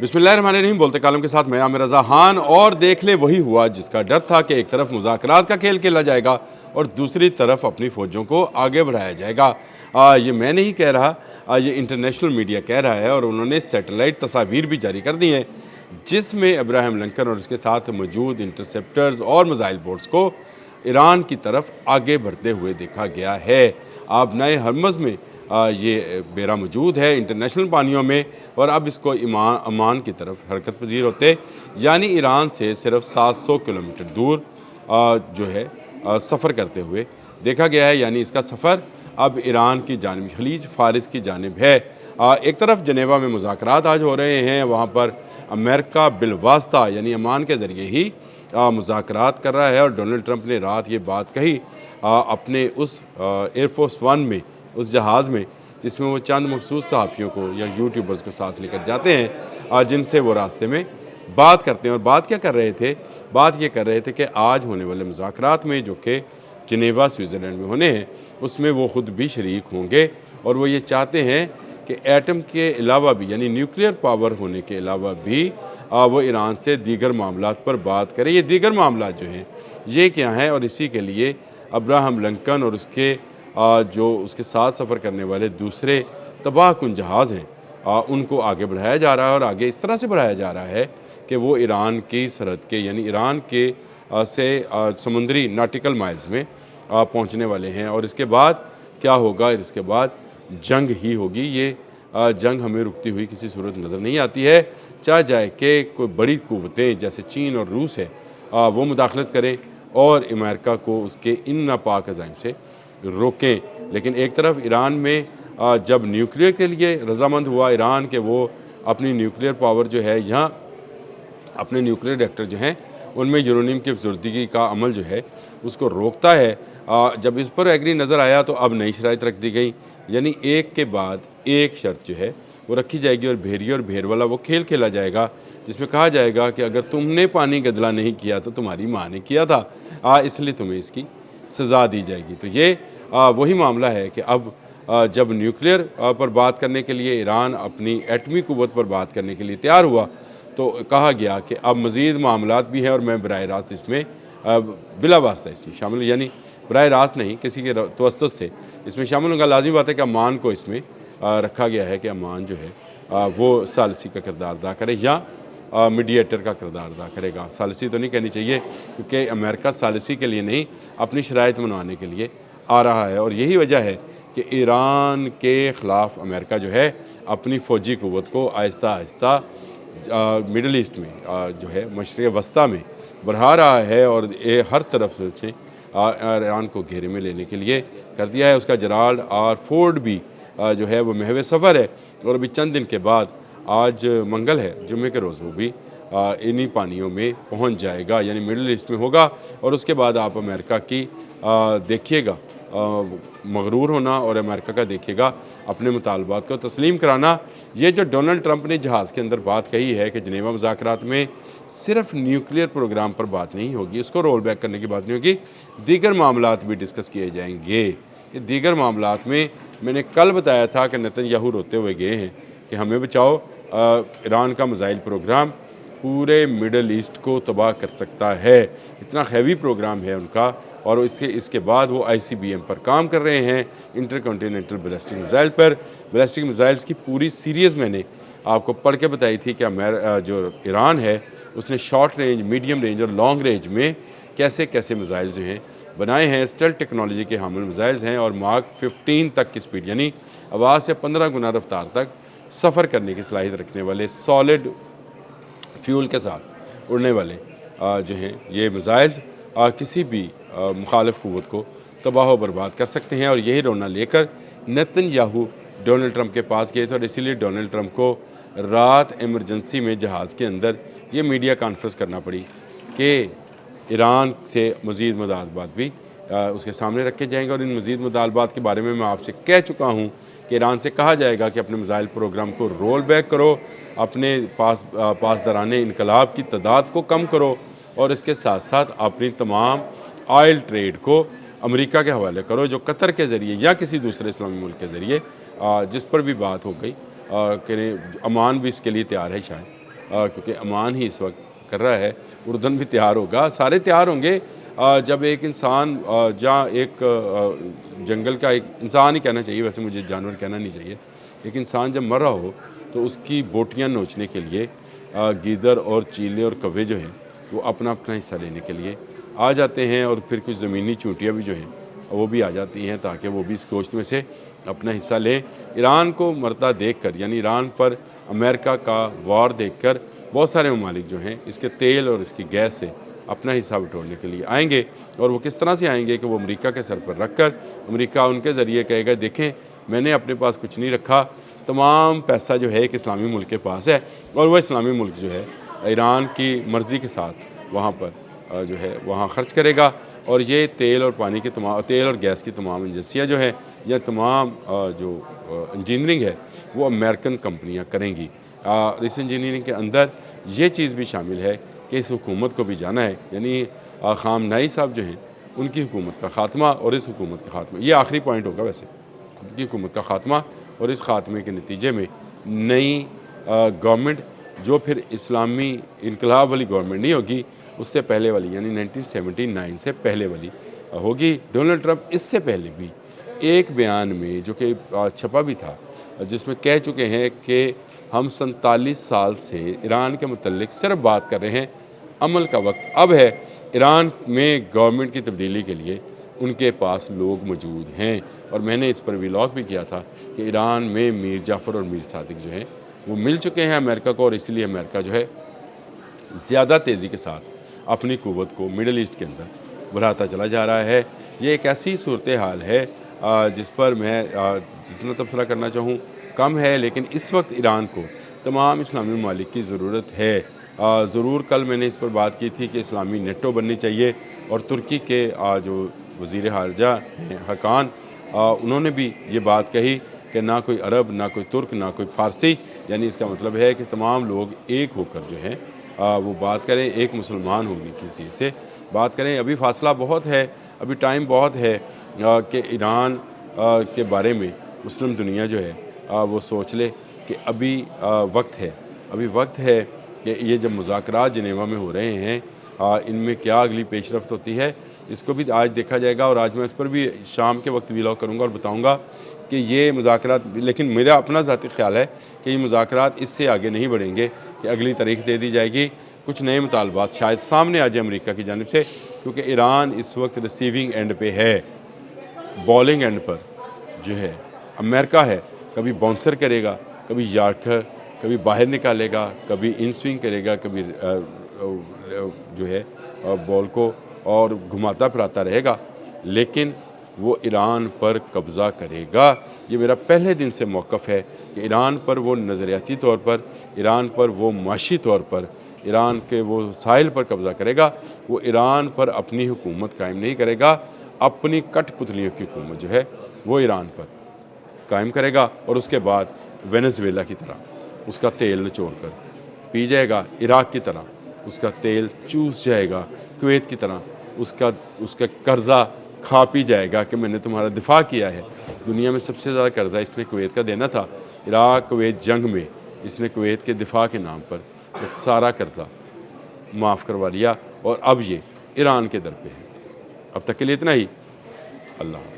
बिस्मिल्लाहिर्रहमानिर्रहीम। बोलते कालम के साथ मैं आमिर रज़ा खान। और देख ले वही हुआ जिसका डर था कि एक तरफ मुज़ाकरात का खेल खेला जाएगा और दूसरी तरफ अपनी फ़ौजों को आगे बढ़ाया जाएगा। ये मैं नहीं कह रहा, ये इंटरनेशनल मीडिया कह रहा है और उन्होंने सैटेलाइट तस्वीर भी जारी कर दी हैं जिसमें अब्राहम लिंकन और उसके साथ मौजूद इंटरसेप्टर्स और मिसाइल बोट्स को ईरान की तरफ आगे बढ़ते हुए देखा गया है। अब नए हरमज़ में ये बेड़ा मौजूद है इंटरनेशनल पानियों में और अब इसको अमान की तरफ हरकत पजीर होते, यानी ईरान से सिर्फ 700 किलोमीटर दूर जो है सफ़र करते हुए देखा गया है। यानी इसका सफ़र अब ईरान की जानिब खलीज फ़ारिस की जानिब है। एक तरफ जनेवा में मुज़ाकरात आज हो रहे हैं, वहाँ पर अमेरिका बिलवास्ता यानी अमान के ज़रिए ही मुज़ाकरात कर रहा है और डोनाल्ड ट्रंप ने रात ये बात कही अपने उस एयरफोर्स वन में, उस जहाज़ में जिसमें वो चंद मखसूस सहाफ़ियों को या यूट्यूबर्स को साथ लेकर जाते हैं जिनसे वो रास्ते में बात करते हैं। और बात क्या कर रहे थे? बात ये कर रहे थे कि आज होने वाले मुज़ाकरात में जो कि जिनेवा स्विट्ज़रलैंड में होने हैं उसमें वो ख़ुद भी शरीक होंगे और वो ये चाहते हैं कि एटम के अलावा भी यानी न्यूक्लियर पावर होने के अलावा भी वो ईरान से दीगर मामलात पर बात करें। ये दीगर मामलात जो हैं ये क्या हैं? और इसी के लिए अब्राहम लिंकन और उसके जो उसके साथ सफ़र करने वाले दूसरे तबाहकुन जहाज़ हैं उनको आगे बढ़ाया जा रहा है और आगे इस तरह से बढ़ाया जा रहा है कि वो ईरान की सरहद के यानी ईरान के से समुद्री नाटिकल माइल्स में पहुंचने वाले हैं। और इसके बाद क्या होगा? इसके बाद जंग ही होगी। ये जंग हमें रुकती हुई किसी सूरत नज़र नहीं आती है, चाहे जाए कि कोई बड़ी कुव्वतें जैसे चीन और रूस है वो मुदाखलत करें और अमेरिका को उसके इन नापाक अज़ाइम से रोकें। लेकिन एक तरफ ईरान में जब न्यूक्लियर के लिए रजामंद हुआ ईरान के वो अपनी न्यूक्लियर पावर जो है यहाँ अपने न्यूक्लियर रिएक्टर जो हैं उनमें यूरेनियम की अफसरदगी का अमल जो है उसको रोकता है, जब इस पर एग्री नज़र आया तो अब नई शराइत रख दी गई। यानी एक के बाद एक शर्त जो है वो रखी जाएगी और भेड़िए और भेड़ वाला वो खेल खेला जाएगा जिसमें कहा जाएगा कि अगर तुमने पानी गदला नहीं किया तो तुम्हारी माँ ने किया था, इसलिए तुम्हें इसकी सज़ा दी जाएगी। तो ये वही मामला है कि अब जब न्यूक्लियर पर बात करने के लिए ईरान अपनी एटमी क़ुव्वत पर बात करने के लिए तैयार हुआ तो कहा गया कि अब मज़ीद मामलात भी हैं और मैं बराह रास्त इसमें बिला वास्ता इसमें शामिल, यानी बराह रास्त नहीं किसी के तवस्सुत से इसमें शामिल होगा। लाज़मी बात है कि अमान को इसमें रखा गया है कि अमान जो है वो सालसी का किरदार अदा करे या मीडिएटर का किरदार अदा करेगा। सालसी तो नहीं कहनी चाहिए क्योंकि अमेरिका सालसी के लिए नहीं अपनी शराइत मनवाने के लिए आ रहा है। और यही वजह है कि ईरान के ख़िलाफ़ अमेरिका जो है अपनी फ़ौजी क़ुव्वत को आहिस्ता आहिस्ता मिडल ईस्ट में जो है मशरिक़ वस्ता में बढ़ा रहा है और ये हर तरफ से उसने ईरान को घेरे में लेने के लिए कर दिया है। उसका जेराल्ड आर फोर्ड भी जो है वो महवे सफ़र है और अभी चंद दिन के बाद आज मंगल है, जुम्मे के रोज़ वो भी इन्हीं पानियों में पहुंच जाएगा यानी मिडल ईस्ट में होगा। और उसके बाद आप अमेरिका की देखिएगा मगरूर होना और अमेरिका का देखिएगा अपने मुतालबात को तस्लीम कराना। ये जो डोनाल्ड ट्रंप ने जहाज़ के अंदर बात कही है कि जनेवा मुज़ाकरात में सिर्फ न्यूक्लियर प्रोग्राम पर बात नहीं होगी, उसको रोल बैक करने की बात नहीं होगी, दीगर मामलात भी डिस्कस किए जाएंगे। ये दीगर मामलात में मैंने कल बताया था कि नेतन्याहू रोते हुए गए हैं कि हमें बचाओ, ईरान का मिसाइल प्रोग्राम पूरे मिडल ईस्ट को तबाह कर सकता है, इतना हैवी प्रोग्राम है उनका। और इसके बाद वो ICBM पर काम कर रहे हैं, इंटरकॉन्टिनेंटल बैलिस्टिक मिसाइल पर। बैलिस्टिक मिसाइल्स की पूरी सीरीज़ मैंने आपको पढ़ के बताई थी कि जो ईरान है उसने शॉर्ट रेंज, मीडियम रेंज और लॉन्ग रेंज में कैसे कैसे मिसाइल जो हैं बनाए हैं। स्टेल्थ टेक्नोलॉजी के हामिल मिसाइल्स हैं और मार्क 15 तक की स्पीड यानी आवाज़ से 15 गुना रफ्तार तक सफ़र करने की सलाहियत रखने वाले सॉलिड फ्यूल के साथ उड़ने वाले जो हैं ये मिसाइल्स किसी भी मुखालिफ क़ुव्वत को तबाह व बर्बाद कर सकते हैं। और यही रोना लेकर नेतन्याहू डोनाल्ड ट्रंप के पास गए थे और इसीलिए डोनाल्ड ट्रंप को रात एमरजेंसी में जहाज़ के अंदर ये मीडिया कॉन्फ्रेंस करना पड़ी कि ईरान से मज़ीद मुतालबात भी उसके सामने रखे जाएंगे। और इन मज़ीद मुतालबात के बारे में मैं आपसे कह चुका हूँ कि ईरान से कहा जाएगा कि अपने मिसाइल प्रोग्राम को रोल बैक करो, अपने पासदाराने इनकलाब की तादाद को कम करो और इसके साथ साथ अपनी तमाम ऑयल ट्रेड को अमेरिका के हवाले करो, जो कतर के ज़रिए या किसी दूसरे इस्लामी मुल्क के ज़रिए जिस पर भी बात हो गई कि अमान भी इसके लिए तैयार है शायद کیونکہ عمان ہی اس وقت کر رہا ہے، اردن بھی تیار ہوگا، سارے تیار ہوں گے جب ایک انسان جہاں ایک جنگل کا ایک انسان ہی کہنا چاہیے، ویسے مجھے جانور کہنا نہیں چاہیے، ایک انسان جب مر رہا ہو تو اس کی بوٹیاں نوچنے کے لیے گیدڑ اور چیلے اور کوے جو ہیں وہ اپنا اپنا حصہ لینے کے لیے آ جاتے ہیں، اور پھر کچھ زمینی چونٹیاں بھی جو ہیں وہ بھی آ جاتی ہیں تاکہ وہ بھی اس گوشت میں سے اپنا حصہ لیں۔ ایران کو مرتا دیکھ کر، یعنی ایران پر امریکہ کا وار دیکھ کر بہت سارے ممالک جو ہیں اس کے تیل اور اس کی گیس سے اپنا حصہ بٹورنے کے لیے آئیں گے، اور وہ کس طرح سے آئیں گے کہ وہ امریکہ کے سر پر رکھ کر امریکہ ان کے ذریعے کہے گا دیکھیں میں نے اپنے پاس کچھ نہیں رکھا، تمام پیسہ جو ہے ایک اسلامی ملک کے پاس ہے، اور وہ اسلامی ملک جو ہے ایران کی مرضی کے ساتھ وہاں پر جو ہے وہاں خرچ کرے گا، اور یہ تیل اور پانی کی تیل اور گیس کی تمام ایجنسیاں جو ہیں یا تمام جو انجینئرنگ ہے وہ امریکن کمپنیاں کریں گی۔ اس انجینئرنگ کے اندر یہ چیز بھی شامل ہے کہ اس حکومت کو بھی جانا ہے، یعنی خامنائی صاحب جو ہیں ان کی حکومت کا خاتمہ اور اس حکومت کا خاتمہ، یہ آخری پوائنٹ ہوگا ویسے، ان کی حکومت کا خاتمہ اور اس خاتمے کے نتیجے میں نئی گورنمنٹ جو پھر اسلامی انقلاب والی گورنمنٹ نہیں ہوگی، اس سے پہلے والی یعنی 1979 سے پہلے والی ہوگی۔ ڈونلڈ ٹرمپ اس سے پہلے بھی ایک بیان میں جو کہ چھپا بھی تھا جس میں کہہ چکے ہیں کہ ہم 47 سال سے ایران کے متعلق صرف بات کر رہے ہیں، عمل کا وقت اب ہے، ایران میں گورنمنٹ کی تبدیلی کے لیے ان کے پاس لوگ موجود ہیں، اور میں نے اس پر ویلاگ بھی کیا تھا کہ ایران میں میر جعفر اور میر صادق جو ہیں وہ مل چکے ہیں امریکہ کو، اور اس لیے امریکہ جو ہے زیادہ تیزی کے ساتھ اپنی قوت کو مڈل ایسٹ کے اندر بڑھاتا چلا جا رہا ہے۔ یہ ایک ایسی صورتحال ہے جس پر میں جتنا تبصرہ کرنا چاہوں کم ہے، لیکن اس وقت ایران کو تمام اسلامی ممالک کی ضرورت ہے۔ ضرور کل میں نے اس پر بات کی تھی کہ اسلامی نیٹو بننی چاہیے، اور ترکی کے جو وزیر خارجہ ہیں حقان، انہوں نے بھی یہ بات کہی کہ نہ کوئی عرب، نہ کوئی ترک، نہ کوئی فارسی، یعنی اس کا مطلب ہے کہ تمام لوگ ایک ہو کر جو ہیں وہ بات کریں، ایک مسلمان ہوگی کسی سے بات کریں۔ ابھی فاصلہ بہت ہے، ابھی ٹائم بہت ہے کہ ایران کے بارے میں مسلم دنیا جو ہے وہ سوچ لے کہ ابھی وقت ہے کہ یہ جب مذاکرات جنیوا میں ہو رہے ہیں ان میں کیا اگلی پیش رفت ہوتی ہے اس کو بھی آج دیکھا جائے گا، اور آج میں اس پر بھی شام کے وقت ویلاگ کروں گا اور بتاؤں گا کہ یہ مذاکرات، لیکن میرا اپنا ذاتی خیال ہے کہ یہ مذاکرات اس سے آگے نہیں بڑھیں گے، کہ اگلی تاریخ دے دی جائے گی، کچھ نئے مطالبات شاید سامنے آ جائے امریکہ کی جانب سے، کیونکہ ایران اس وقت ریسیونگ اینڈ پہ ہے، بالنگ اینڈ پر جو ہے امریکہ ہے، کبھی باؤنسر کرے گا، کبھی یارکر، کبھی باہر نکالے گا، کبھی ان سوئنگ کرے گا، کبھی جو ہے بال کو اور گھماتا پھراتا رہے گا، لیکن وہ ایران پر قبضہ کرے گا۔ یہ میرا پہلے دن سے موقف ہے کہ ایران پر وہ نظریاتی طور پر، ایران پر وہ معاشی طور پر، ایران کے وہ وسائل پر قبضہ کرے گا، وہ ایران پر اپنی حکومت قائم نہیں کرے گا، اپنی کٹ پتلیوں کی حکومت جو ہے وہ ایران پر قائم کرے گا، اور اس کے بعد وینزویلا کی طرح اس کا تیل نچوڑ کر پی جائے گا، عراق کی طرح اس کا تیل چوس جائے گا، کویت کی طرح اس کا قرضہ کھا پی جائے گا کہ میں نے تمہارا دفاع کیا ہے۔ دنیا میں سب سے زیادہ قرضہ اس نے کویت کا دینا تھا، عراق کویت جنگ میں اس نے کویت کے دفاع کے نام پر وہ سارا قرضہ معاف کروا لیا، اور اب یہ ایران کے در پہ ہے۔ اب تک کے لیے اتنا ہی، اللہ حافظ۔